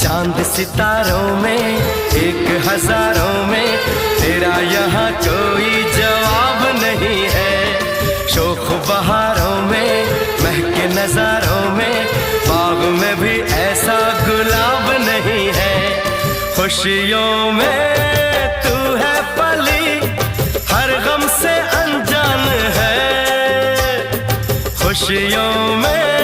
चांद सितारों में एक हजारों में तेरा यहाँ कोई जवाब नहीं है। शोख बहारों में महके नजारों में बाग में भी ऐसा गुलाब नहीं है। खुशियों में तू है पली, हर गम से अनजान है। खुशियों में